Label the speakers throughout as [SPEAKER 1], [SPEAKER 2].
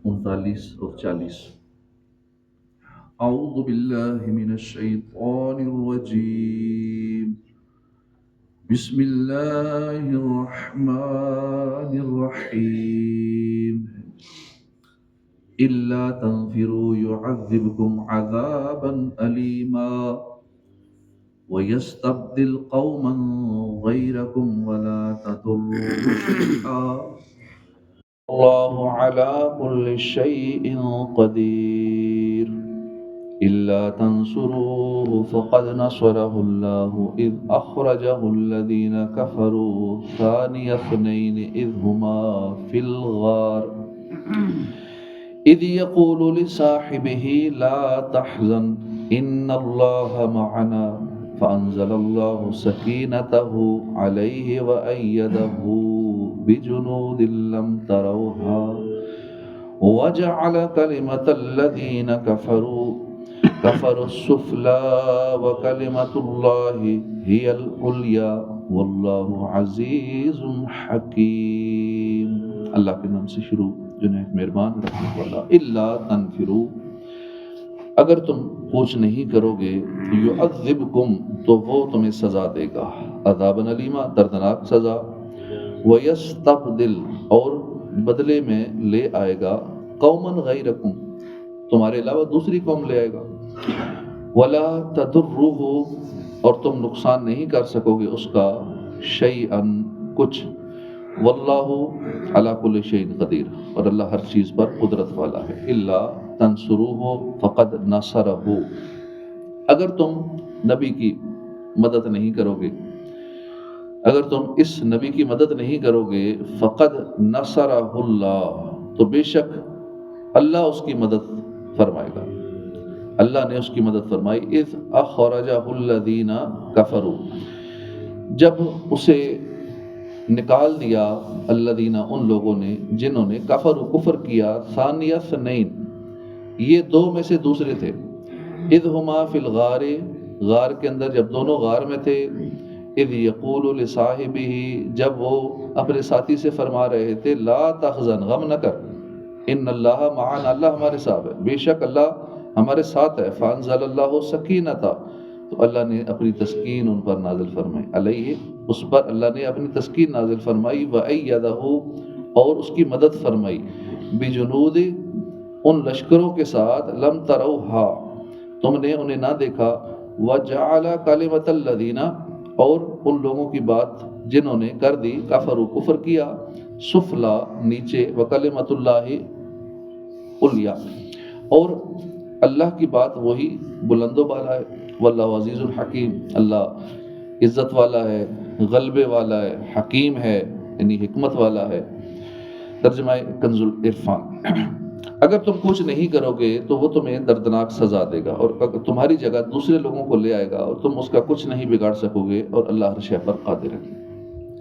[SPEAKER 1] 39 اور 40۔ اعوذ باللہ من الشیطان الرجیم، بسم اللہ الرحمن الرحیم۔ الا تنفروا يعذبكم عذابا أليما ويستبدل قوما غيركم ولا تضروه شيئا الله على كل شيء قدير۔ إلا تنصروه فقد نصره الله إذ أخرجه الذين كفروا ثاني اثنين إذ هما في الغار إذ يقول لصاحبه لا تحزن إن الله معنا فأنزل الله سكينته عليه وأيده بجنود لم تروها وجعل كلمة الذين كفروا السفلى وكلمة الله هي العليا والله عزيز حكيم۔ اللہ کے نام سے شروع جو نہایت مہربان رحمت والا۔ الا تنفروا، اگر تم کوچ نہیں کرو گے، یعذبکم، تو وہ تمہیں سزا دے گا، عذابا علیما، دردناک سزا، ویستبدل، اور بدلے میں لے آئے گا، قوما غیرکم، تمہارے علاوہ دوسری قوم لے آئے گا، ولا تضروہ، اور تم نقصان نہیں کر سکو گے اس کا، شیئا، کچھ، واللہ علی کل شیء قدیر، اور اللہ ہر چیز پر قدرت والا ہے۔ الا تنصروہ فقد نصرہ، اگر تم نبی کی مدد نہیں کرو گے، اگر تم اس نبی کی مدد نہیں کرو گے، فقد نصرہ اللہ، تو بے شک اللہ اس کی مدد فرمائے گا، اللہ نے اس کی مدد فرمائی، اذ اخرجہ الذین کفروا، جب اسے نکال دیا، الذین، ان لوگوں نے جنہوں نے، کفروا، کفر کیا، ثانی اثنین، یہ دو میں سے دوسرے تھے، اذ ہما فی الغار، غار کے اندر جب دونوں غار میں تھے، اذ یقول لصاحبہ، جب وہ اپنے ساتھی سے فرما رہے تھے، لا تحزن، غم نہ کر، ان اللہ معنا، اللہ ہمارے ساتھ ہے، بے شک اللہ ہمارے ساتھ ہے، فانزل اللہ سکینتا، تو اللہ نے اپنی تسکین ان پر نازل فرمائی، علیہ، اس پر اللہ نے اپنی تسکین نازل فرمائی، وَأَيَّدَهُ، اور اس کی مدد فرمائی، بجنود، ان لشکروں کے ساتھ، لم تروها، تم نے انہیں نہ دیکھا، وَجَعَلَ كَلِمَةَ الَّذِينَ، اور ان لوگوں کی بات جنہوں نے کر دی، کفروا، کفر کیا، سفلا، نیچے، وَكَلِمَةُ اللَّهِ عُلْيَا، اور اللہ کی بات وہی بلند و بالا ہے، واللہ عزیز الحکیم، اللہ عزت والا ہے، غلبے والا ہے، حکیم ہے، یعنی حکمت والا ہے۔ ترجمہ کنز العرفان۔ اگر تم کچھ نہیں کرو گے تو وہ تمہیں دردناک سزا دے گا، اور اگر تمہاری جگہ دوسرے لوگوں کو لے آئے گا اور تم اس کا کچھ نہیں بگاڑ سکو گے، اور اللہ ہر شے پر قادر ہے۔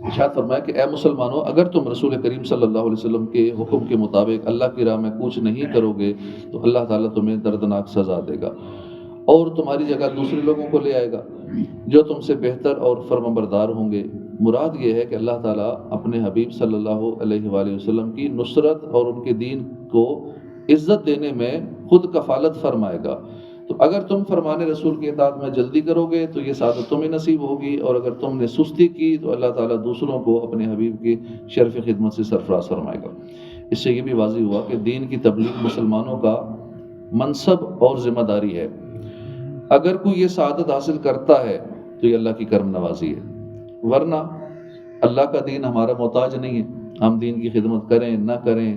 [SPEAKER 1] ارشاد فرمایا کہ اے مسلمانوں، اگر تم رسول کریم صلی اللہ علیہ وسلم کے حکم کے مطابق اللہ کی راہ میں کچھ نہیں کرو گے تو اللہ تعالیٰ تمہیں دردناک سزا دے گا، اور تمہاری جگہ دوسرے لوگوں کو لے آئے گا جو تم سے بہتر اور فرمانبردار ہوں گے۔ مراد یہ ہے کہ اللہ تعالیٰ اپنے حبیب صلی اللہ علیہ وآلہ وسلم کی نصرت اور ان کے دین کو عزت دینے میں خود کفالت فرمائے گا۔ تو اگر تم فرمان رسول کی اطاعت میں جلدی کرو گے تو یہ سعادت تمہیں نصیب ہوگی، اور اگر تم نے سستی کی تو اللہ تعالیٰ دوسروں کو اپنے حبیب کی شرف خدمت سے سرفراز فرمائے گا۔ اس سے یہ بھی واضح ہوا کہ دین کی تبلیغ مسلمانوں کا منصب اور ذمہ داری ہے۔ اگر کوئی یہ سعادت حاصل کرتا ہے تو یہ اللہ کی کرم نوازی ہے، ورنہ اللہ کا دین ہمارا محتاج نہیں ہے۔ ہم دین کی خدمت کریں نہ کریں،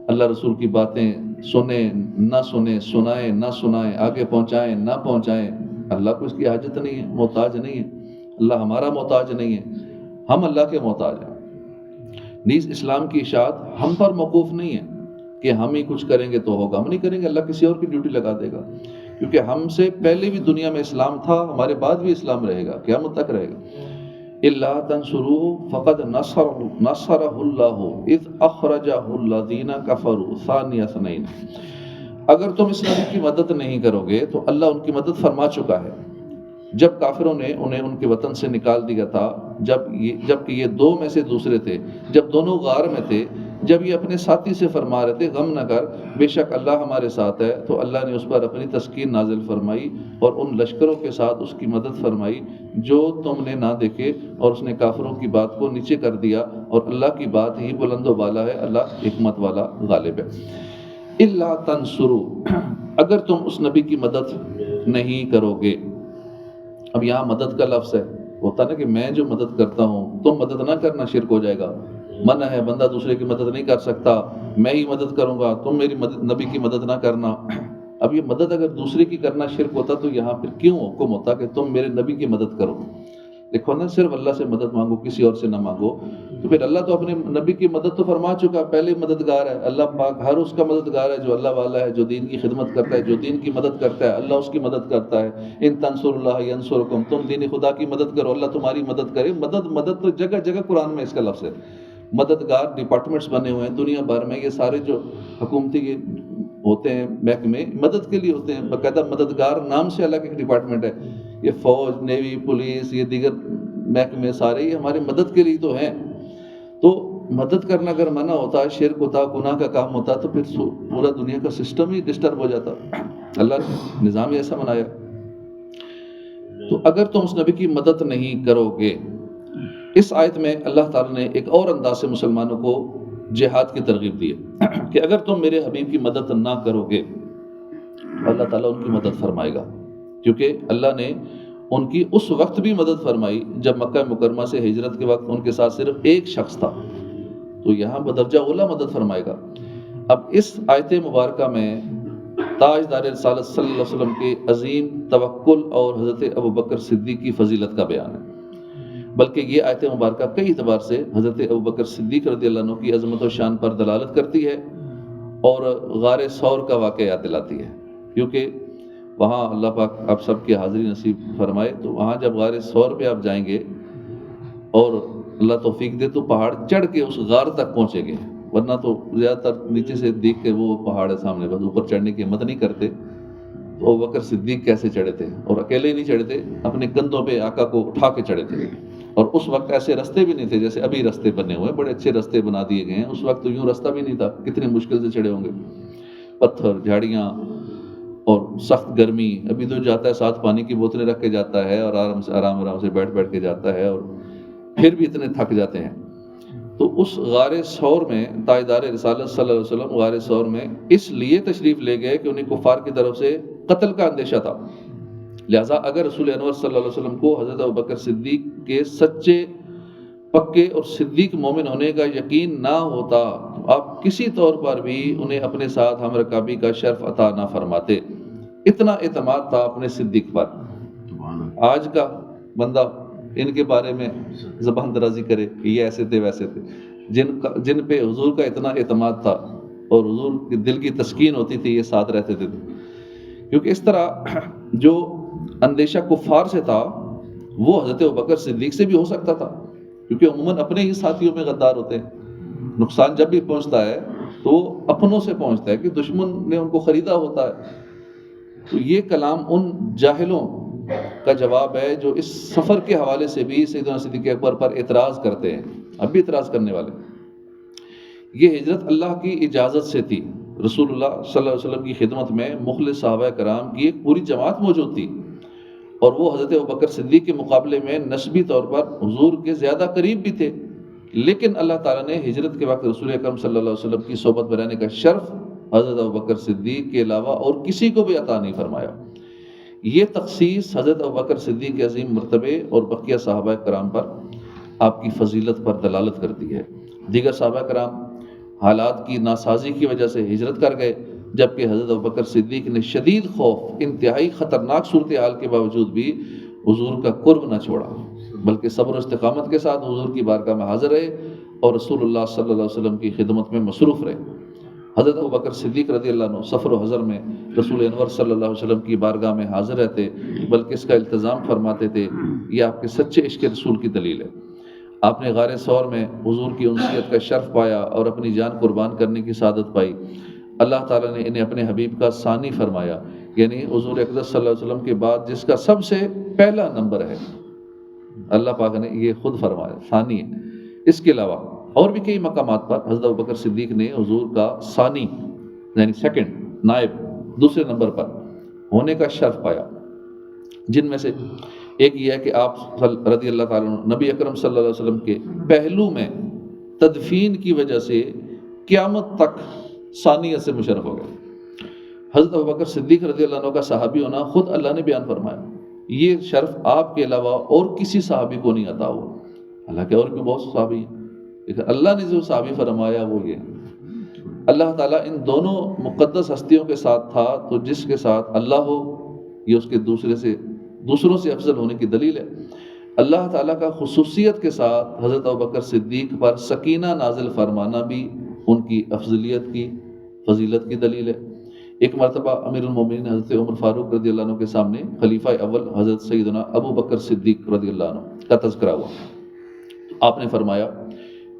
[SPEAKER 1] اللہ رسول کی باتیں سنیں نہ سنیں، سنائیں نہ سنائیں، آگے پہنچائیں نہ پہنچائیں، اللہ کو اس کی حاجت نہیں ہے، محتاج نہیں ہے، اللہ ہمارا محتاج نہیں ہے، ہم اللہ کے محتاج ہیں۔ نیز اسلام کی اشاعت ہم پر موقوف نہیں ہے کہ ہم ہی کچھ کریں گے تو ہوگا، ہم نہیں کریں گے، اللہ کسی اور کی ڈیوٹی لگا دے گا، کیونکہ ہم سے پہلے بھی دنیا میں اسلام تھا، ہمارے بعد بھی اسلام رہے گا، قیامت تک رہے گا۔ الا تنصروه فقد نصرہ اللہ اذ اخرجہ الذین کفروا ثانی اثنین، اگر تم اس نبی کی مدد نہیں کرو گے تو اللہ ان کی مدد فرما چکا ہے جب کافروں نے انہیں ان کے وطن سے نکال دیا تھا، جب کہ یہ دو میں سے دوسرے تھے، جب دونوں غار میں تھے، جب یہ اپنے ساتھی سے فرما رہے تھے غم نہ کر، بے شک اللہ ہمارے ساتھ ہے، تو اللہ نے اس پر اپنی تسکین نازل فرمائی اور ان لشکروں کے ساتھ اس کی مدد فرمائی جو تم نے نہ دیکھے، اور اس نے کافروں کی بات کو نیچے کر دیا، اور اللہ کی بات ہی بلند و بالا ہے، اللہ حکمت والا غالب ہے۔ الا تنصروا، اگر تم اس نبی کی مدد نہیں کرو گے۔ اب یہاں مدد کا لفظ ہے، ہوتا نا کہ میں جو مدد کرتا ہوں تم مدد نہ کرنا، شرک ہو جائے گا۔ منع ہے، بندہ دوسرے کی مدد نہیں کر سکتا، میں ہی مدد کروں گا، تم میری مدد نبی کی مدد نہ کرنا۔ اب یہ مدد اگر دوسرے کی کرنا شرک ہوتا تو یہاں پھر کیوں حکم ہوتا کہ تم میرے نبی کی مدد کرو؟ دیکھو نا، صرف اللہ سے مدد مانگو، کسی اور سے نہ مانگو۔ تو پھر اللہ تو اپنے نبی کی مدد تو فرما چکا، پہلے مددگار ہے اللہ پاک، ہر اس کا مددگار ہے جو اللہ والا ہے، جو دین کی خدمت کرتا ہے، جو دین کی مدد کرتا ہے، اللہ اس کی مدد کرتا ہے۔ ان تنصر اللہ ینصرکم، تم دین خدا کی مدد کرو اللہ تمہاری مدد کرے۔ مدد تو جگہ جگہ قرآن میں اس کا لفظ ہے۔ مددگار ڈپارٹمنٹس بنے ہوئے ہیں دنیا بھر میں، یہ سارے جو حکومتی یہ ہوتے ہیں محکمے مدد کے لیے ہوتے ہیں، باقاعدہ مددگار نام سے اللہ کا ایک ڈپارٹمنٹ ہے۔ یہ فوج، نیوی، پولیس، یہ دیگر محکمے سارے یہ ہماری مدد کے لیے تو ہیں۔ تو مدد کرنا اگر منع ہوتا، شرک ہوتا، گناہ کا کام ہوتا، تو پھر پورا دنیا کا سسٹم ہی ڈسٹرب ہو جاتا۔ اللہ نے نظام ہی ایسا بنایا۔ تو اگر تم اس نبی کی مدد نہیں کرو گے، اس آیت میں اللہ تعالیٰ نے ایک اور انداز سے مسلمانوں کو جہاد کی ترغیب دی ہے کہ اگر تم میرے حبیب کی مدد نہ کرو گے، اللہ تعالیٰ ان کی مدد فرمائے گا، کیونکہ اللہ نے ان کی اس وقت بھی مدد فرمائی جب مکہ مکرمہ سے ہجرت کے وقت ان کے ساتھ صرف ایک شخص تھا، تو یہاں بدرجہ اولیٰ مدد فرمائے گا۔ اب اس آیت مبارکہ میں تاجدار رسالت صلی اللہ علیہ وسلم کے عظیم توکل اور حضرت ابوبکر صدیق کی فضیلت کا بیان ہے، بلکہ یہ آیت مبارکہ کئی اعتبار سے حضرت ابوبکر صدیق رضی اللہ عنہ کی عظمت و شان پر دلالت کرتی ہے اور غار ثور کا واقعہ یاد دلاتی ہے، کیونکہ وہاں اللہ پاک آپ سب کی حاضری نصیب فرمائے، تو وہاں جب غار ثور پہ آپ جائیں گے اور اللہ توفیق دے تو پہاڑ چڑھ کے اس غار تک پہنچیں گے، ورنہ تو زیادہ تر نیچے سے دیکھ کے وہ پہاڑ ہے سامنے، بس اوپر چڑھنے کی ہمت نہیں کرتے۔ تو ابوبکر صدیق کیسے چڑھے تھے، اور اکیلے نہیں چڑھے تھے، اپنے کندھوں پہ آقا کو اٹھا کے چڑھے تھے، اور اس وقت ایسے رستے بھی نہیں تھے جیسے ابھی رستے بنے ہوئے، بڑے اچھے رستے بنا دیے گئے ہیں، اس وقت تو یوں رستہ بھی نہیں تھا، کتنی مشکل سے چڑھے ہوں گے، پتھر، جھاڑیاں اور سخت گرمی۔ ابھی تو جاتا ہے ساتھ پانی کی بوتلیں رکھ کے جاتا ہے اور آرام سے بیٹھ کے جاتا ہے، اور پھر بھی اتنے تھک جاتے ہیں۔ تو اس غار ثور میں تاجدار رسالت صلی اللہ علیہ وسلم غار ثور میں اس لیے تشریف لے گئے کہ انہیں کفار کی طرف سے قتل کا اندیشہ تھا، لہٰذا اگر رسول انور صلی اللہ علیہ وسلم کو حضرت ابوبکر صدیق کے سچے، پکے اور صدیق مومن ہونے کا یقین نہ ہوتا تو آپ کسی طور پر بھی انہیں اپنے ساتھ ہم رکابی کا شرف عطا نہ فرماتے۔ اتنا اعتماد تھا اپنے صدیق پر۔ آج کا بندہ ان کے بارے میں زبان درازی کرے کہ یہ ایسے تھے ویسے تھے، جن پہ حضور کا اتنا اعتماد تھا اور حضور کے دل کی تسکین ہوتی تھی، یہ ساتھ رہتے تھے، کیونکہ اس طرح جو اندیشہ کفار سے تھا وہ حضرت ابوبکر صدیق سے بھی ہو سکتا تھا، کیونکہ عموماً اپنے ہی ساتھیوں میں غدار ہوتے ہیں۔ نقصان جب بھی پہنچتا ہے تو اپنوں سے پہنچتا ہے کہ دشمن نے ان کو خریدا ہوتا ہے۔ تو یہ کلام ان جاہلوں کا جواب ہے جو اس سفر کے حوالے سے بھی سیدنا صدیق اکبر پر اعتراض کرتے ہیں، اب بھی اعتراض کرنے والے۔ یہ ہجرت اللہ کی اجازت سے تھی، رسول اللہ صلی اللہ علیہ وسلم کی خدمت میں مخلص صحابہ کرام کی ایک پوری جماعت موجود تھی، اور وہ حضرت ابوبکر صدیق کے مقابلے میں نسبی طور پر حضور کے زیادہ قریب بھی تھے، لیکن اللہ تعالیٰ نے ہجرت کے وقت رسول اکرم صلی اللہ علیہ وسلم کی صحبت میں رہنے کا شرف حضرت ابوبکر صدیق کے علاوہ اور کسی کو بھی عطا نہیں فرمایا۔ یہ تخصیص حضرت ابوبکر صدیق کے عظیم مرتبے اور بقیہ صحابہ کرام پر آپ کی فضیلت پر دلالت کرتی ہے۔ دیگر صحابہ کرام حالات کی ناسازی کی وجہ سے ہجرت کر گئے، جبکہ حضرت ابوبکر صدیق نے شدید خوف، انتہائی خطرناک صورتحال کے باوجود بھی حضور کا قرب نہ چھوڑا، بلکہ صبر و استقامت کے ساتھ حضور کی بارگاہ میں حاضر رہے اور رسول اللہ صلی اللہ علیہ وسلم کی خدمت میں مصروف رہے۔ حضرت ابوبکر صدیق رضی اللہ عنہ سفر و حضر میں رسول انور صلی اللہ علیہ وسلم کی بارگاہ میں حاضر رہتے، بلکہ اس کا التزام فرماتے تھے۔ یہ آپ کے سچے عشق رسول کی دلیل ہے۔ آپ نے غار ثور میں حضور کی انسیت کا شرف پایا اور اپنی جان قربان کرنے کی سعادت پائی۔ اللہ تعالیٰ نے انہیں اپنے حبیب کا ثانی فرمایا، یعنی حضور اقدس صلی اللہ علیہ وسلم کے بعد جس کا سب سے پہلا نمبر ہے، اللہ پاک نے یہ خود فرمایا ثانی ہے۔ اس کے علاوہ اور بھی کئی مقامات پر حضرت ابوبکر صدیق نے حضور کا ثانی یعنی سیکنڈ نائب دوسرے نمبر پر ہونے کا شرف پایا، جن میں سے ایک یہ ہے کہ آپ رضی اللہ تعالیٰ عنہ نبی اکرم صلی اللہ علیہ وسلم کے پہلو میں تدفین کی وجہ سے قیامت تک ثانیت سے مشرف ہو گئے۔ حضرت ابوبکر صدیق رضی اللہ عنہ کا صحابی ہونا خود اللہ نے بیان فرمایا، یہ شرف آپ کے علاوہ اور کسی صحابی کو نہیں عطا ہوا، حالانکہ اور بھی بہت صحابی ہیں، لیکن اللہ نے جو صحابی فرمایا وہ یہ، اللہ تعالیٰ ان دونوں مقدس ہستیوں کے ساتھ تھا، تو جس کے ساتھ اللہ ہو یہ اس کے دوسروں سے افضل ہونے کی دلیل ہے۔ اللہ تعالیٰ کا خصوصیت کے ساتھ حضرت ابوبکر صدیق پر سکینہ نازل فرمانا بھی ان کی افضلیت کی فضیلت کی دلیل ہے۔ ایک مرتبہ امیر المومنین حضرت عمر فاروق رضی اللہ عنہ کے سامنے خلیفہ اول حضرت سیدنا ابوبکر صدیق رضی اللہ عنہ کا تذکرہ ہوا، تو آپ نے فرمایا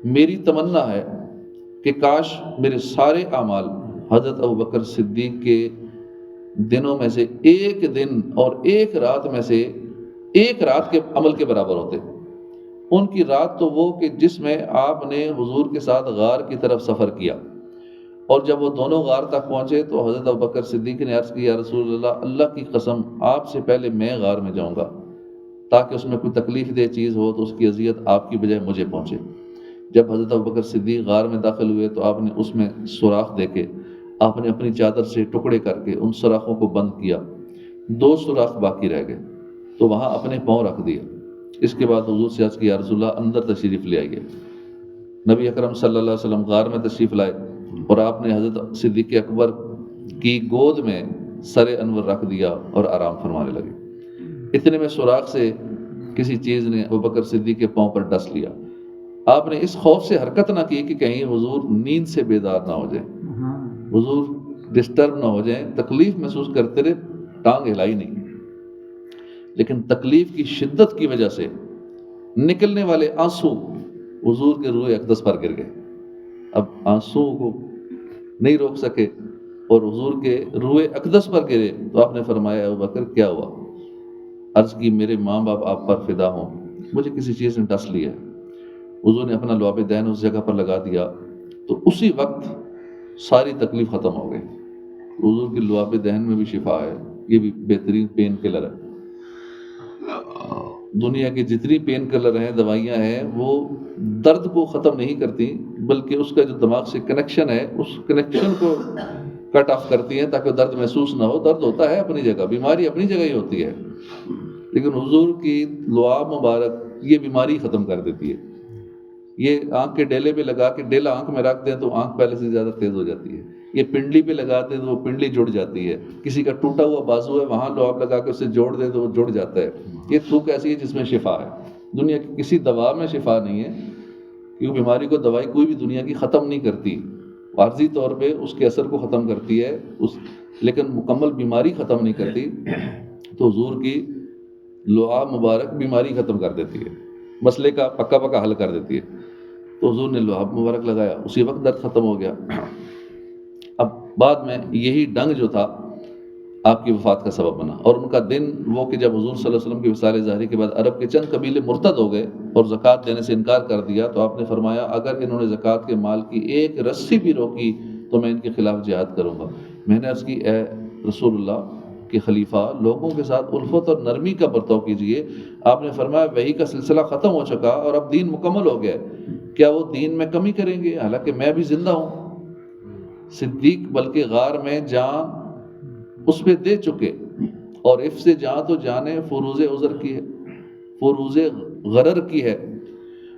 [SPEAKER 1] میری تمنا ہے کہ کاش میرے سارے اعمال حضرت ابوبکر صدیق کے دنوں میں سے ایک دن اور ایک رات میں سے ایک رات کے عمل کے برابر ہوتے۔ ان کی رات تو وہ کہ جس میں آپ نے حضور کے ساتھ غار کی طرف سفر کیا، اور جب وہ دونوں غار تک پہنچے تو حضرت ابوبکر صدیق نے عرض کیا، یا رسول اللہ، اللہ کی قسم آپ سے پہلے میں غار میں جاؤں گا تاکہ اس میں کوئی تکلیف دہ چیز ہو تو اس کی اذیت آپ کی بجائے مجھے پہنچے۔ جب حضرت ابوبکر صدیق غار میں داخل ہوئے تو آپ نے اس میں سوراخ دیکھے، آپ نے اپنی چادر سے ٹکڑے کر کے ان سوراخوں کو بند کیا، 2 سوراخ باقی رہ گئے تو وہاں اپنے پاؤں رکھ دیا۔ اس کے بعد حضور سے عرض کیا، یا رسول اللہ اندر تشریف لے آئیے۔ نبی اکرم صلی اللہ علیہ وسلم غار میں تشریف لائے اور آپ نے حضرت صدیق اکبر کی گود میں سر انور رکھ دیا اور آرام فرمانے لگے۔ اتنے میں سوراخ سے کسی چیز نے ابوبکر صدیق کے پاؤں پر ڈس لیا۔ آپ نے اس خوف سے حرکت نہ کی کہ کہیں حضور نیند سے بیدار نہ ہو جائیں، حضور ڈسٹرب نہ ہو جائیں، تکلیف محسوس کرتے رہے، ٹانگ ہلائی نہیں، لیکن تکلیف کی شدت کی وجہ سے نکلنے والے آنسو حضور کے روح اقدس پر گر گئے۔ اب آنسو کو نہیں روک سکے اور حضور کے روح اقدس پر گرے تو آپ نے فرمایا، ابوبکر کیا ہوا؟ عرض کی، میرے ماں باپ آپ پر فدا ہوں، مجھے کسی چیز نے ڈس لیا ہے۔ حضور نے اپنا لعاب دہن اس جگہ پر لگا دیا تو اسی وقت ساری تکلیف ختم ہو گئی۔ حضور کی لعاب دہن میں بھی شفا ہے، یہ بھی بہترین پین کلر ہے۔ دنیا کی جتنی پین کلر ہیں، دوائیاں ہیں، وہ درد کو ختم نہیں کرتی بلکہ اس کا جو دماغ سے کنیکشن ہے اس کنیکشن کو کٹ آف کرتی ہیں تاکہ درد محسوس نہ ہو۔ درد ہوتا ہے اپنی جگہ، بیماری اپنی جگہ ہی ہوتی ہے، لیکن حضور کی لعاب مبارک یہ بیماری ختم کر دیتی ہے۔ یہ آنکھ کے ڈیلے پہ لگا کے ڈیلا آنکھ میں رکھ دیں تو آنکھ پہلے سے زیادہ تیز ہو جاتی ہے، یہ پنڈلی پہ لگاتے ہیں تو وہ پنڈلی جڑ جاتی ہے، کسی کا ٹوٹا ہوا بازو ہے وہاں لعاب لگا کے اسے جوڑ دیں تو وہ جڑ جاتا ہے۔ یہ تھوک ایسی ہے جس میں شفا ہے، دنیا کی کسی دوا میں شفا نہیں ہے، کیونکہ بیماری کو دوائی کوئی بھی دنیا کی ختم نہیں کرتی، عارضی طور پہ اس کے اثر کو ختم کرتی ہے لیکن مکمل بیماری ختم نہیں کرتی۔ تو حضور کی لعاب مبارک بیماری ختم کر دیتی ہے، مسئلے کا پکا حل کر دیتی ہے۔ تو حضور نے لعاب مبارک لگایا، اسی وقت درد ختم ہو گیا۔ اب بعد میں یہی ڈنگ جو تھا آپ کی وفات کا سبب بنا، اور ان کا دن وہ کہ جب حضور صلی اللہ علیہ وسلم کی وصال ظاہری کے بعد عرب کے چند قبیلے مرتد ہو گئے اور زکوٰۃ دینے سے انکار کر دیا، تو آپ نے فرمایا اگر انہوں نے زکوٰۃ کے مال کی ایک رسی بھی روکی تو میں ان کے خلاف جہاد کروں گا۔ میں نے عرض کی، اے رسول اللہ کے خلیفہ، لوگوں کے ساتھ الفت اور نرمی کا برتاؤ کیجیے۔ آپ نے فرمایا وحی کا سلسلہ ختم ہو چکا اور اب دین مکمل ہو گیا، کیا وہ دین میں کمی کریں گے؟ حالانکہ میں بھی زندہ ہوں۔ صدیق بلکہ غار میں جان اس پہ دے چکے، اور حفظ جان تو جانے فروز عذر کی ہے، فروز غرر کی ہے۔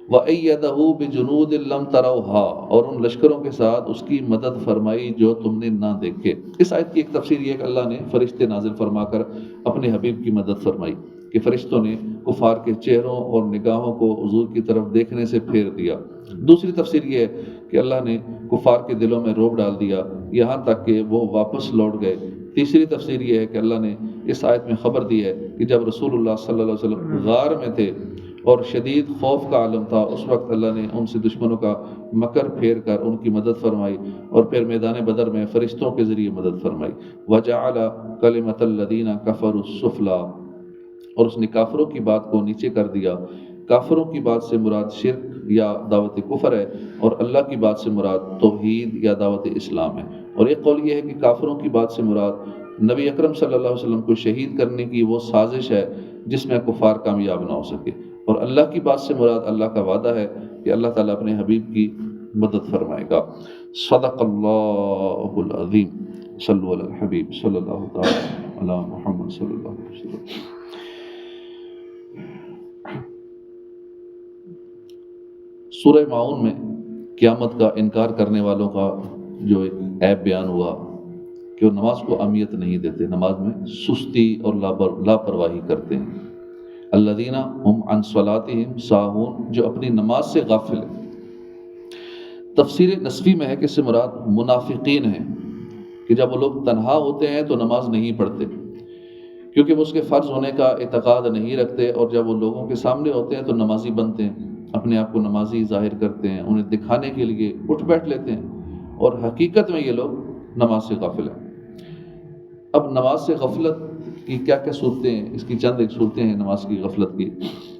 [SPEAKER 1] وَأَيَّدَهُ بِجُنُودٍ لَمْ تَرَوْهَا، اور ان لشکروں کے ساتھ اس کی مدد فرمائی جو تم نے نہ دیکھے۔ اس آیت کی ایک تفسیر یہ ہے کہ اللہ نے فرشتے نازل فرما کر اپنے حبیب کی مدد فرمائی کہ فرشتوں نے کفار کے چہروں اور نگاہوں کو حضور کی طرف دیکھنے سے پھیر دیا۔ دوسری تفسیر یہ ہے کہ اللہ نے کفار کے دلوں میں رعب ڈال دیا یہاں تک کہ وہ واپس لوٹ گئے۔ تیسری تفسیر یہ ہے کہ اللہ نے اس آیت میں خبر دی ہے کہ جب رسول اللہ صلی اللہ علیہ وسلم غار میں تھے اور شدید خوف کا عالم تھا، اس وقت اللہ نے ان سے دشمنوں کا مکر پھیر کر ان کی مدد فرمائی، اور پھر میدان بدر میں فرشتوں کے ذریعے مدد فرمائی۔ وَجَعَلَ كَلِمَةَ الَّذِينَ كَفَرُوا السُّفْلَىٰ، اور اس نے کافروں کی بات کو نیچے کر دیا۔ کافروں کی بات سے مراد شرک یا دعوت کفر ہے، اور اللہ کی بات سے مراد توحید یا دعوت اسلام ہے۔ اور ایک قول یہ ہے کہ کافروں کی بات سے مراد نبی اکرم صلی اللہ علیہ وسلم کو شہید کرنے کی وہ سازش ہے جس میں کفار کامیاب نہ ہو سکے، اور اللہ کی بات سے مراد اللہ کا وعدہ ہے کہ اللہ تعالیٰ اپنے حبیب کی مدد فرمائے گا۔ صدق اللہ العظیم۔ صلو علی الحبیب صلی اللہ تعالی علی محمد صلی اللہ علیہ وسلم۔ سورہ معون میں قیامت کا انکار کرنے والوں کا جو ایک عیب بیان ہوا کہ وہ نماز کو اہمیت نہیں دیتے، نماز میں سستی اور لاپرواہی کرتے ہیں۔ الذین هم عن صلاتهم ساہون، جو اپنی نماز سے غافل ہیں۔ تفسیر نصفی میں ہے کہ اس سے مراد منافقین ہیں، کہ جب وہ لوگ تنہا ہوتے ہیں تو نماز نہیں پڑھتے کیونکہ وہ اس کے فرض ہونے کا اعتقاد نہیں رکھتے، اور جب وہ لوگوں کے سامنے ہوتے ہیں تو نمازی بنتے ہیں، اپنے آپ کو نمازی ظاہر کرتے ہیں، انہیں دکھانے کے لیے اٹھ بیٹھ لیتے ہیں، اور حقیقت میں یہ لوگ نماز سے غافل ہیں۔ اب نماز سے غفلت کی کیا کیا صورتیں ہیں، اس کی چند ایک صورتیں ہیں نماز کی غفلت کی۔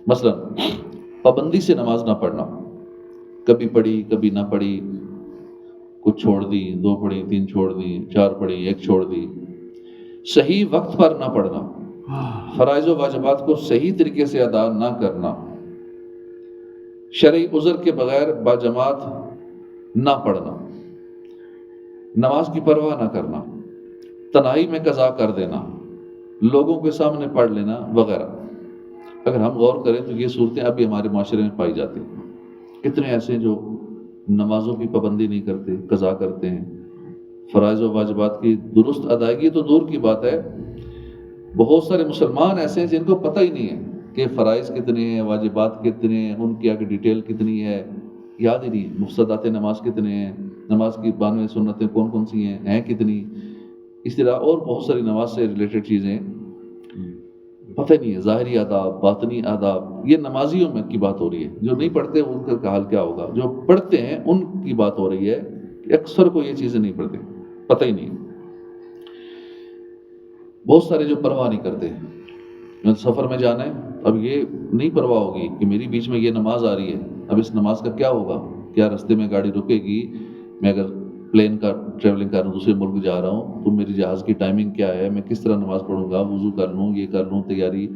[SPEAKER 1] مثلا پابندی سے نماز نہ پڑھنا، کبھی پڑھی کبھی نہ پڑھی، کچھ چھوڑ دی، 2 پڑھی 3 چھوڑ دی، 4 پڑھی 1 چھوڑ دی۔ صحیح وقت پر نہ پڑھنا، فرائض و واجبات کو صحیح طریقے سے ادا نہ کرنا، شرعی عذر کے بغیر باجماعت نہ پڑھنا، نماز کی پرواہ نہ کرنا، تنہائی میں قضا کر دینا، لوگوں کے سامنے پڑھ لینا وغیرہ۔ اگر ہم غور کریں تو یہ صورتیں ابھی ہمارے معاشرے میں پائی جاتی ہیں۔ کتنے ایسے ہیں جو نمازوں کی پابندی نہیں کرتے، قضا کرتے ہیں، فرائض و واجبات کی درست ادائیگی تو دور کی بات ہے، بہت سارے مسلمان ایسے ہیں جن کو پتہ ہی نہیں ہے کہ فرائض کتنے ہیں، واجبات کتنے ہیں، ان کی آگے ڈیٹیل کتنی ہے، یاد ہی نہیں، مفسدات نماز کتنے ہیں، نماز کی 92 سنتیں کون کون سی ہیں کتنی، اس طرح اور بہت ساری نماز سے ریلیٹڈ چیزیں پتہ نہیں ہے، ظاہری آداب، باطنی آداب۔ یہ نمازیوں میں کی بات ہو رہی ہے، جو نہیں پڑھتے ان کا حال کیا ہوگا، جو پڑھتے ہیں ان کی بات ہو رہی ہے کہ اکثر کو یہ چیزیں نہیں پڑھتے، پتہ ہی نہیں۔ بہت سارے جو پرواہ نہیں کرتے، سفر میں جانا ہے، اب یہ نہیں پرواہ ہوگی کہ میری بیچ میں یہ نماز آ رہی ہے، اب اس نماز کا کیا ہوگا، کیا راستے میں گاڑی رکے گی، میں اگر پلین کا ٹریولنگ کر رہا ہوں، دوسرے ملک جا رہا ہوں تو میری جہاز کی ٹائمنگ کیا ہے، میں کس طرح نماز پڑھوں گا، وضو کر لوں، یہ کر لوں، تیاری،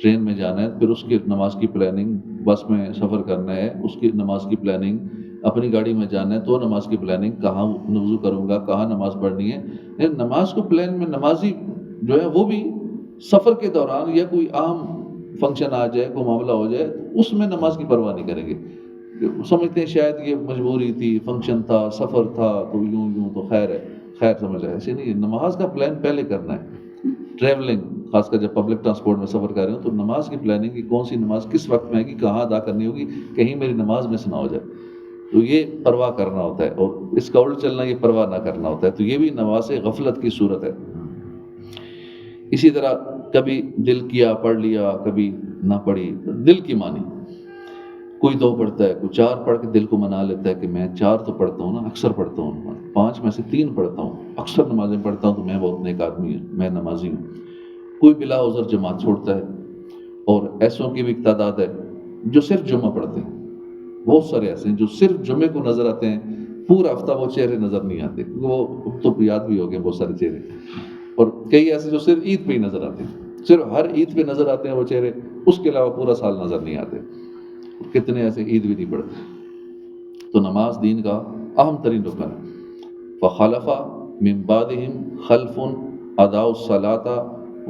[SPEAKER 1] ٹرین میں جانا ہے، پھر اس کی نماز کی پلاننگ، بس میں سفر کرنا ہے اس کی نماز کی پلاننگ، اپنی گاڑی میں جانا ہے تو نماز کی پلاننگ، کہاں وضو کروں گا، کہاں نماز پڑھنی ہے۔ نماز کو پلان میں نمازی جو ہے وہ بھی سفر کے دوران یا کوئی عام فنکشن آ جائے، کوئی معاملہ ہو جائے، اس میں نماز کی پرواہ نہیں کریں گے، سمجھتے ہیں شاید یہ مجبوری تھی، فنکشن تھا، سفر تھا تو یوں تو خیر ہے، خیر سمجھ لے، ایسے نہیں۔ نماز کا پلان پہلے کرنا ہے، ٹریولنگ، خاص کر جب پبلک ٹرانسپورٹ میں سفر کر رہے ہوں تو نماز کی پلاننگ کی کون سی نماز کس وقت میں ہے گی، کہاں ادا کرنی ہوگی، کہیں میری نماز مس نہ ہو جائے، تو یہ پرواہ کرنا ہوتا ہے، اور اس کا الٹ چلنا یہ پرواہ نہ کرنا ہوتا ہے، تو یہ بھی نماز غفلت کی صورت ہے۔ اسی طرح کبھی دل کیا پڑھ لیا، کبھی نہ پڑھی، دل کی مانی، کوئی 2 پڑھتا ہے، کوئی 4 پڑھ کے دل کو منا لیتا ہے کہ میں 4 تو پڑھتا ہوں نا، اکثر پڑھتا ہوں، 5 میں سے 3 پڑھتا ہوں، اکثر نمازیں پڑھتا ہوں تو میں بہت نیک آدمی ہوں، میں نمازی ہوں۔ کوئی بلا عذر جماعت چھوڑتا ہے، اور ایسوں کی بھی ایک تعداد ہے جو صرف جمعہ پڑھتے ہیں، بہت سارے ایسے ہیں جو صرف جمعے کو نظر آتے ہیں، پورا ہفتہ وہ چہرے نظر نہیں آتے، وہ تو یاد بھی ہو گئے بہت سارے چہرے، اور کئی ایسے جو صرف عید پہ ہی نظر آتے ہیں، صرف ہر عید پہ نظر آتے ہیں وہ چہرے، اس کے علاوہ پورا سال نظر نہیں آتے، کتنے ایسے عید بھی نہیں پڑھتے۔ تو نماز دین کا اہم ترین رکن ہے۔ فخلف من بعدهم خلف اضاعوا الصلاة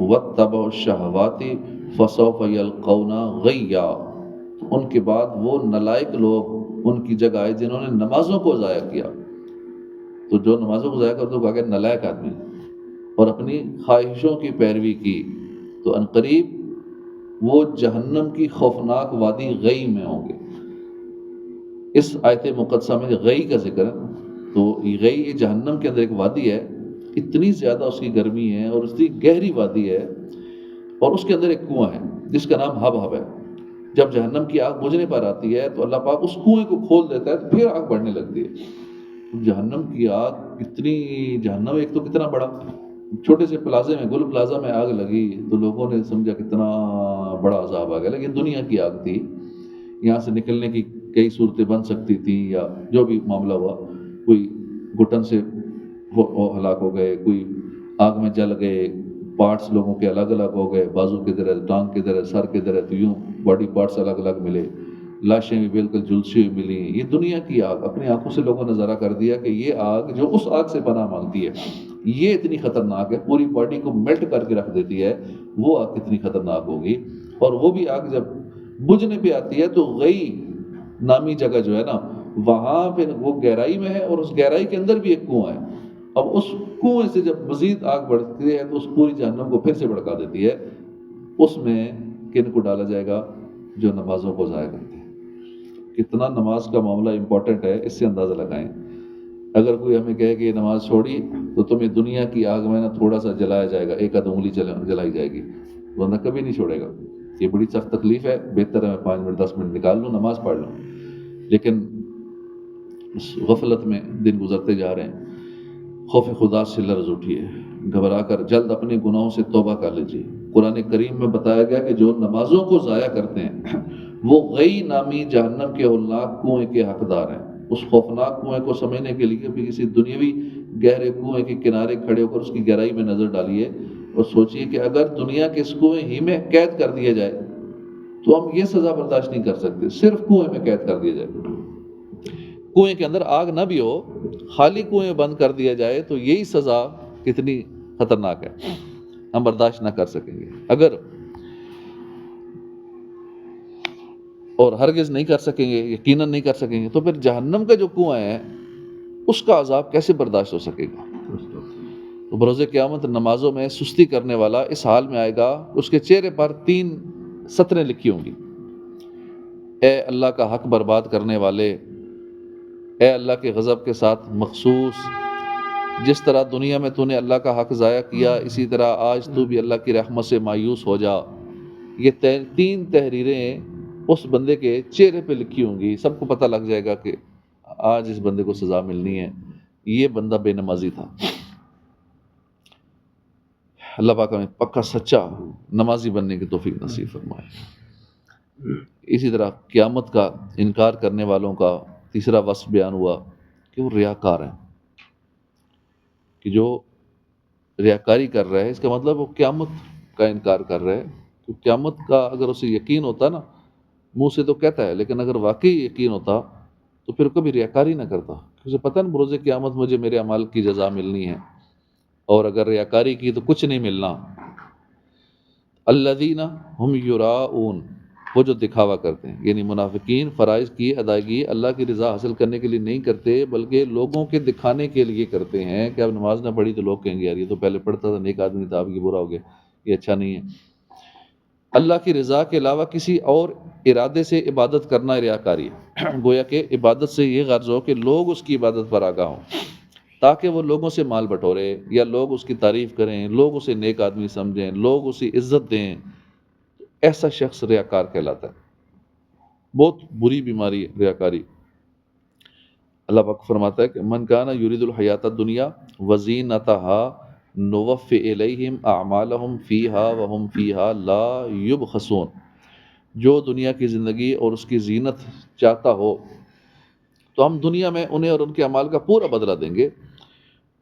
[SPEAKER 1] واتبعوا الشہوات فسوف یلقون غیا، ان کے بعد وہ نالائق لوگ ان کی جگہ آئے جنہوں نے نمازوں کو ضائع کیا، تو جو نمازوں کو ضائع کرتے ہیں وہ کہا کہ نالائق آدمی، اور اپنی خواہشوں کی پیروی کی، تو عنقریب وہ جہنم کی خوفناک وادی غی میں ہوں گے۔ اس آیت مقدسہ میں غی کا ذکر ہے، تو غی یہ جہنم کے اندر ایک وادی ہے، اتنی زیادہ اس کی گرمی ہے اور اتنی گہری وادی ہے، اور اس کے اندر ایک کنواں ہے جس کا نام ہب ہے۔ جب جہنم کی آگ بجھنے پر آتی ہے تو اللہ پاک اس کنویں کو کھول دیتا ہے تو پھر آگ بڑھنے لگتی ہے۔ جہنم کی آگ اتنی، جہنم ایک تو کتنا بڑا، چھوٹے سے پلازے میں، گل پلازا میں آگ لگی تو لوگوں نے سمجھا کتنا بڑا عذاب آ گیا، لیکن دنیا کی آگ تھی، یہاں سے نکلنے کی کئی صورتیں بن سکتی تھیں، یا جو بھی معاملہ ہوا، کوئی گھٹن سے ہلاک ہو گئے، کوئی آگ میں جل گئے، پارٹس لوگوں کے الگ الگ ہو گئے، بازو کی طرح، ٹانگ کی طرح، سر کی طرح، تو یوں باڈی پارٹس الگ الگ ملے، لاشیں بھی بالکل جھلسی ہوئی ملی. یہ دنیا کی آگ، اپنی آنکھوں سے لوگوں نے نظارہ کر دیا کہ یہ آگ جو اس آگ سے پناہ مانگتی ہے یہ اتنی خطرناک ہے، پوری باڈی کو میلٹ کر کے رکھ دیتی ہے. وہ آگ کتنی خطرناک ہوگی. اور وہ بھی آگ جب بجھنے پہ آتی ہے تو غی نامی جگہ جو ہے نا، وہاں پھر وہ گہرائی میں ہے، اور اس گہرائی کے اندر بھی ایک کنواں ہے. اب اس کنویں سے جب مزید آگ بڑھتی ہے تو اس پوری جہنم کو پھر سے بھڑکا دیتی ہے. اس میں کن کو ڈالا جائے گا؟ جو نمازوں کو ضائع کرتے ہیں. کتنا نماز کا معاملہ امپورٹنٹ ہے، اس سے اندازہ لگائیں. اگر کوئی ہمیں کہے کہ یہ نماز چھوڑی تو تمہیں دنیا کی آگ میں نا تھوڑا سا جلایا جائے گا، ایک آدھ انگلی جلائی جائے گی، ورنہ کبھی نہیں چھوڑے گا. یہ بڑی سخت تکلیف ہے، بہتر ہے میں 5 منٹ 10 منٹ نکال لوں، نماز پڑھ لوں. لیکن اس غفلت میں دن گزرتے جا رہے ہیں. خوف خدا سے لرز اٹھیے، گھبرا کر جلد اپنے گناہوں سے توبہ کر لیجیے. قرآن کریم میں بتایا گیا کہ جو نمازوں کو ضائع کرتے ہیں وہ غی نامی جہنم کے ہولناک کنویں کے حقدار ہیں. اس خوفناک کنویں کو سمجھنے کے لیے بھی کسی دنیاوی گہرے کنویں کے کنارے کھڑے ہو کر اس کی گہرائی میں نظر ڈالیے اور سوچئے کہ اگر دنیا کے اس کنویں ہی میں قید کر دیا جائے تو ہم یہ سزا برداشت نہیں کر سکتے. صرف کنویں میں قید کر دیا جائے، کنویں کے اندر آگ نہ بھی ہو، خالی کنویں بند کر دیا جائے تو یہی سزا کتنی خطرناک ہے، ہم برداشت نہ کر سکیں گے. اگر اور ہرگز نہیں کر سکیں گے، یقیناً نہیں کر سکیں گے، تو پھر جہنم کا جو کنواں ہے اس کا عذاب کیسے برداشت ہو سکے گا؟ تو بروز قیامت نمازوں میں سستی کرنے والا اس حال میں آئے گا، اس کے چہرے پر 3 سطریں لکھی ہوں گی: اے اللہ کا حق برباد کرنے والے، اے اللہ کے غضب کے ساتھ مخصوص، جس طرح دنیا میں تو نے اللہ کا حق ضائع کیا اسی طرح آج تو بھی اللہ کی رحمت سے مایوس ہو جا. یہ 3 تحریریں اس بندے کے چہرے پہ لکھی ہوں گی. سب کو پتہ لگ جائے گا کہ آج اس بندے کو سزا ملنی ہے، یہ بندہ بے نمازی تھا. اللہ پاک ہمیں پکا سچا نمازی بننے کی توفیق نصیب فرمائے. اسی طرح قیامت کا انکار کرنے والوں کا تیسرا وصف بیان ہوا کہ وہ ریاکار ہیں، کہ جو ریاکاری کر رہا ہے اس کا مطلب وہ قیامت کا انکار کر رہا ہے. تو قیامت کا اگر اسے یقین ہوتا نا، منہ سے تو کہتا ہے، لیکن اگر واقعی یقین ہوتا تو پھر کبھی ریاکاری نہ کرتا. اسے پتہ نا بروز قیامت مجھے میرے اعمال کی جزا ملنی ہے، اور اگر ریاکاری کی تو کچھ نہیں ملنا. الذین هم یراؤون، وہ جو دکھاوا کرتے ہیں، یعنی منافقین فرائض کی ادائیگی اللہ کی رضا حاصل کرنے کے لیے نہیں کرتے بلکہ لوگوں کے دکھانے کے لیے کرتے ہیں. کہ اب نماز نہ پڑھی تو لوگ کہیں گے یار یہ تو پہلے پڑھتا تھا، نیک آدمی تھا، اب یہ برا ہو گیا، یہ اچھا نہیں ہے. اللہ کی رضا کے علاوہ کسی اور ارادے سے عبادت کرنا ریاکاری ہے. گویا کہ عبادت سے یہ غرض ہو کہ لوگ اس کی عبادت پر آگاہ ہوں، تاکہ وہ لوگوں سے مال بٹورے، یا لوگ اس کی تعریف کریں، لوگ اسے نیک آدمی سمجھیں، لوگ اسے عزت دیں. ایسا شخص ریاکار کہلاتا ہے. بہت بری بیماری ہے ریاکاری. اللہ پاک فرماتا ہے کہ من کان یرید الحیات الدنیا وزینتها نوفی الیہم اعمالہم فیہا وہم فیہا لا یبخسون. جو دنیا کی زندگی اور اس کی زینت چاہتا ہو تو ہم دنیا میں انہیں اور ان کے اعمال کا پورا بدلہ دیں گے،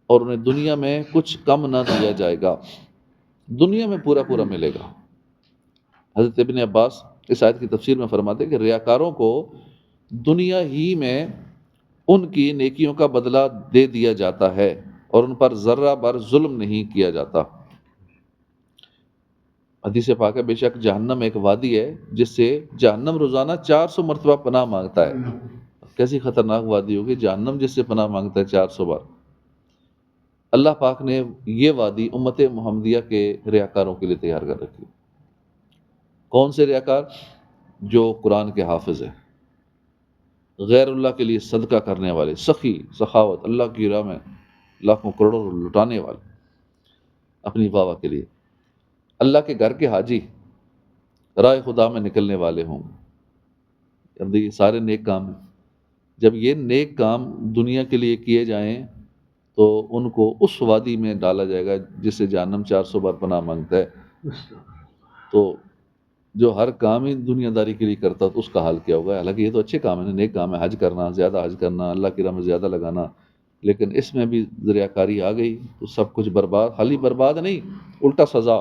[SPEAKER 1] اور انہیں دنیا میں کچھ کم نہ دیا جائے گا، دنیا میں پورا پورا ملے گا. حضرت ابن عباس اس آیت کی تفسیر میں فرماتے ہیں کہ ریاکاروں کو دنیا ہی میں ان کی نیکیوں کا بدلہ دے دیا جاتا ہے اور ان پر ذرہ بر ظلم نہیں کیا جاتا. حدیث پاک ہے بے شک جہنم ایک وادی ہے جس سے جہنم روزانہ 400 مرتبہ پناہ مانگتا ہے. کیسی خطرناک وادی ہوگی جہنم جس سے پناہ مانگتا ہے 400 بار. اللہ پاک نے یہ وادی امت محمدیہ کے ریاکاروں کے لیے تیار کر رکھی. کون سے ریاکار؟ جو قرآن کے حافظ ہیں، غیر اللہ کے لیے صدقہ کرنے والے، سخی سخاوت، اللہ کی راہ میں لاکھوں کروڑوں لٹانے والے اپنی واہ کے لیے، اللہ کے گھر کے حاجی، راہ خدا میں نکلنے والے ہوں. اب دیکھیے سارے نیک کام ہیں. جب یہ نیک کام دنیا کے لیے کیے جائیں تو ان کو اس وادی میں ڈالا جائے گا جس سے جہنم 400 بار پناہ مانگتا ہے. تو جو ہر کام ہی دنیا داری کے لیے کرتا تو اس کا حال کیا ہوگا. حالانکہ یہ تو اچھے کام ہیں، نیک کام ہے، حج کرنا، زیادہ حج کرنا، اللہ کی راہ میں زیادہ لگانا، لیکن اس میں بھی ریاکاری آ گئی تو سب کچھ برباد. خالی برباد نہیں، الٹا سزا.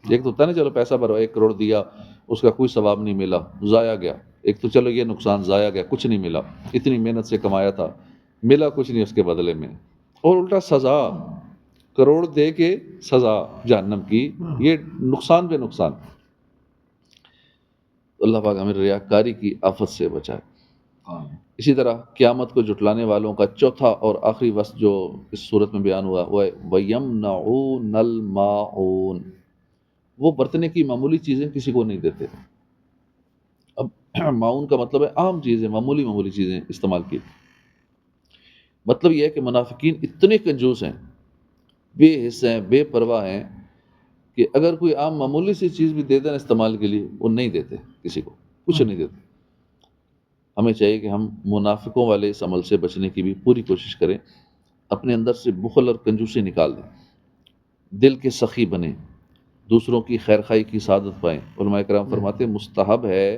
[SPEAKER 1] ایک تو ہوتا نا چلو پیسہ 1 کروڑ دیا، اس کا کوئی ثواب نہیں ملا، ضائع گیا. ایک تو چلو یہ نقصان ضائع گیا، کچھ نہیں ملا، اتنی محنت سے کمایا تھا، ملا کچھ نہیں اس کے بدلے میں. اور الٹا سزا، کروڑ دے کے سزا جہنم کی. یہ نقصان پہ نقصان. اللہ پاک ہمیں ریاکاری کی آفت سے بچائے. اسی طرح قیامت کو جھٹلانے والوں کا چوتھا اور آخری وصف جو اس صورت میں بیان ہوا وہ ہے وَيَمْنَعُونَ الْمَاعُونَ. وہ برتنے کی معمولی چیزیں کسی کو نہیں دیتے. اب معاون کا مطلب ہے عام چیزیں، معمولی چیزیں استعمال کی. مطلب یہ ہے کہ منافقین اتنے کنجوس ہیں، بے حس ہیں، بے پرواہ ہیں کہ اگر کوئی عام معمولی سی چیز بھی دے دیں استعمال کے لیے وہ نہیں دیتے، کسی کو کچھ نہیں دیتے. ہمیں چاہیے کہ ہم منافقوں والے اس عمل سے بچنے کی بھی پوری کوشش کریں، اپنے اندر سے بخل اور کنجوسی نکال دیں، دل کے سخی بنیں، دوسروں کی خیر خواہی کی سعادت پائیں. علماء کرام فرماتے ہیں مستحب ہے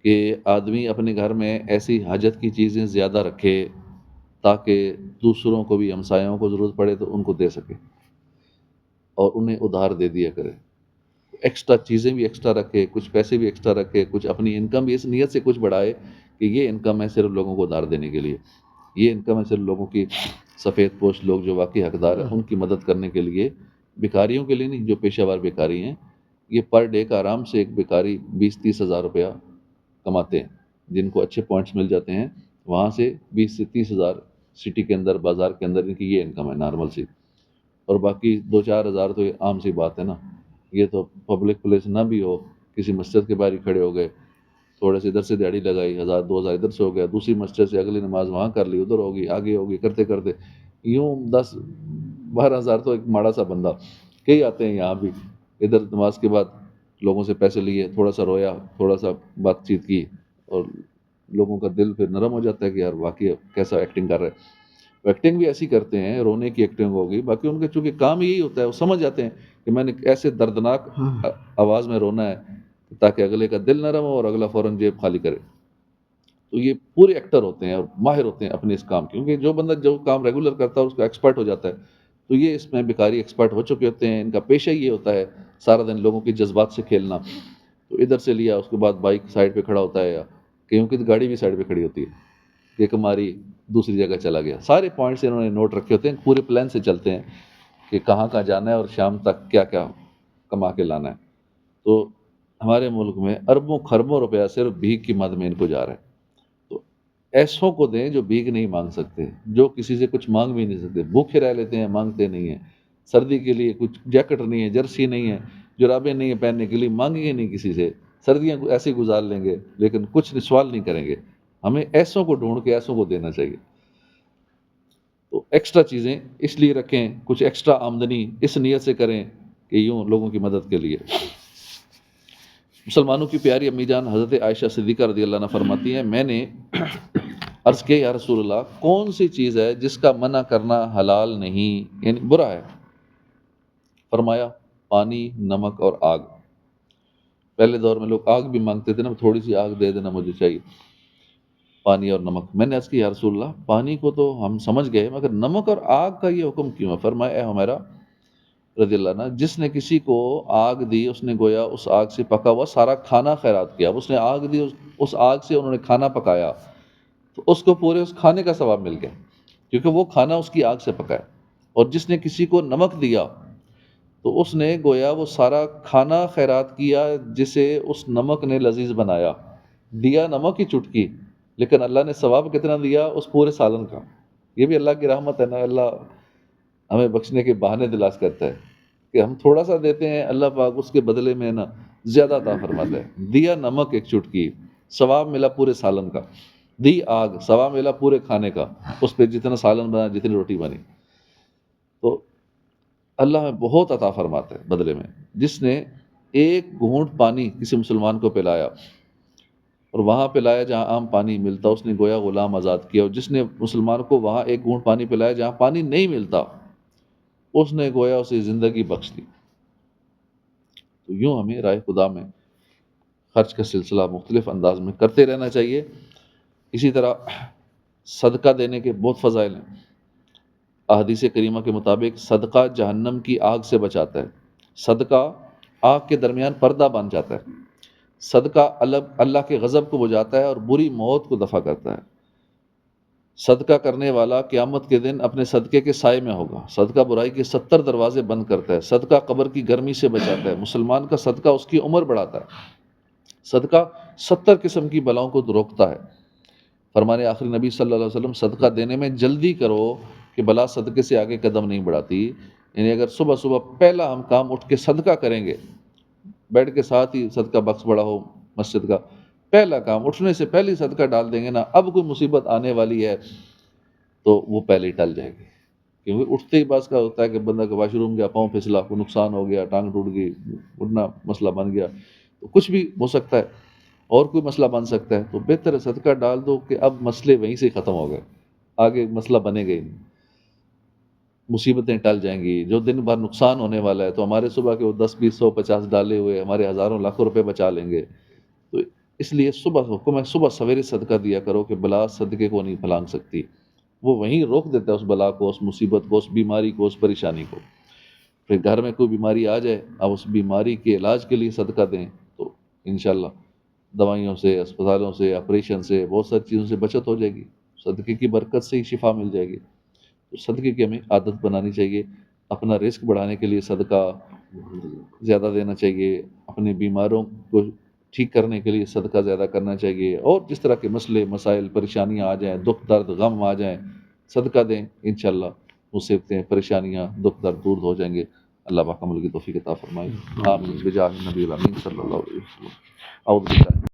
[SPEAKER 1] کہ آدمی اپنے گھر میں ایسی حاجت کی چیزیں زیادہ رکھے تاکہ دوسروں کو بھی، ہمسایوں کو ضرورت پڑے تو ان کو دے سکے اور انہیں ادھار دے دیا کرے. ایکسٹرا چیزیں بھی ایکسٹرا رکھے، کچھ پیسے بھی ایکسٹرا رکھے، کچھ اپنی انکم بھی اس نیت سے کچھ بڑھائے کہ یہ انکم ہے صرف لوگوں کو ادھار دینے کے لیے، یہ انکم ہے صرف لوگوں کی سفید پوش لوگ جو واقعی حقدار ہیں ان کی مدد کرنے کے لیے، بیکاریوں کے لیے نہیں. جو پیشہ ور بیکاری ہیں یہ پر ڈے کا آرام سے ایک بیکاری 20-30 ہزار روپیہ کماتے ہیں. جن کو اچھے پوائنٹس مل جاتے ہیں وہاں سے 20 سے 30 ہزار سٹی کے اندر، بازار کے اندر ان کی یہ انکم ہے نارمل سی. اور باقی 2-4 ہزار تو یہ عام سی بات ہے نا. یہ تو پبلک پلیس نہ بھی ہو، کسی مسجد کے باہر ہی کھڑے ہو گئے، تھوڑے سے ادھر سے دیہڑی لگائی، 1000-2000 ادھر سے ہو گیا، دوسری مسجد سے اگلی نماز وہاں کر لی، ادھر ہوگی، آگے ہوگی، کرتے کرتے یوں 10-12 ہزار تو ایک ماڑا سا بندہ. کئی آتے ہیں یہاں بھی، ادھر نماز کے بعد لوگوں سے پیسے لیے، تھوڑا سا رویا، تھوڑا سا بات چیت کی، اور لوگوں کا دل پھر نرم ہو جاتا ہے کہ یار واقعی کیسا ایکٹنگ کر رہے ہیں. ایکٹنگ بھی ایسی کرتے ہیں، رونے کی ایکٹنگ ہوگی، باقی ان کے چونکہ کام یہی ہوتا ہے، وہ سمجھ جاتے ہیں کہ میں نے ایسے دردناک آواز میں رونا ہے تاکہ اگلے کا دل نرم ہو اور اگلا فوراً جیب خالی کرے. تو یہ پورے ایکٹر ہوتے ہیں اور ماہر ہوتے ہیں اپنے اس کام کے، کیونکہ جو بندہ جو کام ریگولر کرتا ہے اس کا ایکسپرٹ ہو جاتا ہے. تو یہ اس میں بیکاری ایکسپرٹ ہو چکے ہوتے ہیں، ان کا پیشہ یہ ہوتا ہے سارا دن لوگوں کے جذبات سے کھیلنا. تو ادھر سے لیا، اس کے بعد بائک سائڈ پہ کھڑا ہوتا ہے، یا کہیں کی گاڑی بھی سائڈ پہ کھڑی ہوتی ہے، ایک ہماری دوسری جگہ چلا گیا. سارے پوائنٹس انہوں نے نوٹ رکھے ہوتے ہیں، پورے پلان سے چلتے ہیں کہ کہاں کہاں جانا ہے اور شام تک کیا کیا کما کے لانا ہے. تو ہمارے ملک میں اربوں خربوں روپیہ صرف بھیک کی مد میں ان کو جا رہا ہے. تو ایسوں کو دیں جو بھیک نہیں مانگ سکتے، جو کسی سے کچھ مانگ بھی نہیں سکتے، بھوکے رہ لیتے ہیں، مانگتے نہیں ہیں. سردی کے لیے کچھ جیکٹ نہیں ہے، جرسی نہیں ہے، جرابیں نہیں ہیں پہننے کے لیے، مانگیں گے نہیں کسی سے، سردیاں ایسے گزار لیں گے لیکن کچھ سوال نہیں کریں گے. ہمیں ایسوں کو ڈھونڈ کے ایسوں کو دینا چاہیے. تو ایکسٹرا چیزیں اس لیے رکھیں، کچھ ایکسٹرا آمدنی اس نیت سے کریں کہ یوں لوگوں کی مدد کے لیے. مسلمانوں کی پیاری امی جان حضرت عائشہ صدیقہ رضی اللہ عنہ فرماتی ہیں میں نے عرض کیا یا رسول اللہ کون سی چیز ہے جس کا منع کرنا حلال نہیں، یعنی برا ہے؟ فرمایا پانی، نمک اور آگ. پہلے دور میں لوگ آگ بھی مانگتے تھے نا، تھوڑی سی آگ دے دینا مجھے چاہیے، پانی اور نمک. میں نے عرض کی یا رسول اللہ پانی کو تو ہم سمجھ گئے مگر نمک اور آگ کا یہ حکم کیوں ہے؟ فرمایا اے حمیرہ رضی اللہ عنہ جس نے کسی کو آگ دی اس نے گویا اس آگ سے پکا ہوا سارا کھانا خیرات کیا. اس نے آگ دی، اس آگ سے انہوں نے کھانا پکایا تو اس کو پورے اس کھانے کا ثواب مل گیا کیونکہ وہ کھانا اس کی آگ سے پکا ہے. اور جس نے کسی کو نمک دیا تو اس نے گویا وہ سارا کھانا خیرات کیا جسے اس نمک نے لذیذ بنایا. دیا نمک کی چٹکی لیکن اللہ نے ثواب کتنا دیا اس پورے سالن کا. یہ بھی اللہ کی رحمت ہے نا، اللہ ہمیں بخشنے کے بہانے تلاش کرتا ہے کہ ہم تھوڑا سا دیتے ہیں، اللہ پاک اس کے بدلے میں نا زیادہ عطا فرماتا ہے. دیا نمک ایک چٹکی، ثواب ملا پورے سالن کا. دی آگ، ثواب ملا پورے کھانے کا، اس پہ جتنا سالن بنا، جتنی روٹی بنی. تو اللہ میں بہت عطا فرماتا ہے بدلے میں. جس نے ایک گھونٹ پانی کسی مسلمان کو پلایا اور وہاں پلایا جہاں عام پانی ملتا اس نے گویا غلام آزاد کیا. اور جس نے مسلمان کو وہاں ایک گھونٹ پانی پلایا جہاں پانی نہیں ملتا اس نے گویا اسے زندگی بخش دی. تو یوں ہمیں رائے خدا میں خرچ کا سلسلہ مختلف انداز میں کرتے رہنا چاہیے۔ اسی طرح صدقہ دینے کے بہت فضائل ہیں۔ احادیث کریمہ کے مطابق صدقہ جہنم کی آگ سے بچاتا ہے، صدقہ آگ کے درمیان پردہ بن جاتا ہے، صدقہ اللہ کے غضب کو بجھاتا ہے اور بری موت کو دفع کرتا ہے۔ صدقہ کرنے والا قیامت کے دن اپنے صدقے کے سائے میں ہوگا۔ صدقہ برائی کے 70 دروازے بند کرتا ہے، صدقہ قبر کی گرمی سے بچاتا ہے، مسلمان کا صدقہ اس کی عمر بڑھاتا ہے، صدقہ 70 قسم کی بلاؤں کو روکتا ہے۔ فرمان آخری نبی صلی اللہ علیہ وسلم صدقہ دینے میں جلدی کرو کہ بلا صدقے سے آگے قدم نہیں بڑھاتی۔ یعنی اگر صبح صبح پہلا ہم کام اٹھ کے صدقہ کریں گے، بیڈ کے ساتھ ہی صدقہ بکس بڑا ہو مسجد کا، پہلا کام اٹھنے سے پہلے صدقہ ڈال دیں گے نا، اب کوئی مصیبت آنے والی ہے تو وہ پہلے ہی ٹل جائے گی۔ کیونکہ اٹھتے ہی بعض کا ہوتا ہے کہ بندہ کا واش روم گیا، پاؤں پھسلا، کوئی نقصان ہو گیا، ٹانگ ٹوٹ گئی، اٹھنا مسئلہ بن گیا، تو کچھ بھی ہو سکتا ہے، اور کوئی مسئلہ بن سکتا ہے، تو بہتر ہے صدقہ ڈال دو کہ اب مسئلے وہیں سے ختم ہو گئے، آگے مسئلہ بنے گا ہی نہیں، مصیبتیں ٹل جائیں گی۔ جو دن بھر نقصان ہونے والا ہے تو ہمارے صبح کے وہ 10 20 100 50 ڈالے ہوئے ہمارے ہزاروں لاکھوں روپے بچا لیں گے۔ تو اس لیے صبح حکم ہے صبح سویرے صدقہ دیا کرو کہ بلا صدقے کو نہیں پھلانگ سکتی، وہ وہیں روک دیتا ہے اس بلا کو، اس مصیبت کو، اس بیماری کو، اس پریشانی کو۔ پھر گھر میں کوئی بیماری آ جائے، اب اس بیماری کے علاج کے لیے صدقہ دیں تو انشاءاللہ دوائیوں سے، اسپتالوں سے، آپریشن سے، بہت ساری چیزوں سے بچت ہو جائے گی، صدقے کی برکت سے ہی شفا مل جائے گی۔ تو صدقے کی ہمیں عادت بنانی چاہیے، اپنا رزق بڑھانے کے لیے صدقہ زیادہ دینا چاہیے، اپنے بیماروں کو ٹھیک کرنے کے لیے صدقہ زیادہ کرنا چاہیے، اور جس طرح کے مسئلے مسائل پریشانیاں آ جائیں، دکھ درد غم آ جائیں، صدقہ دیں، انشاءاللہ مصیبتیں پریشانیاں دکھ درد دور ہو جائیں گے۔ اللہ پاک عمل کی توفیق عطا فرمائے، آمین بجاہ نبی الامین صلی اللہ علیہ وسلم۔ اعوذ باللہ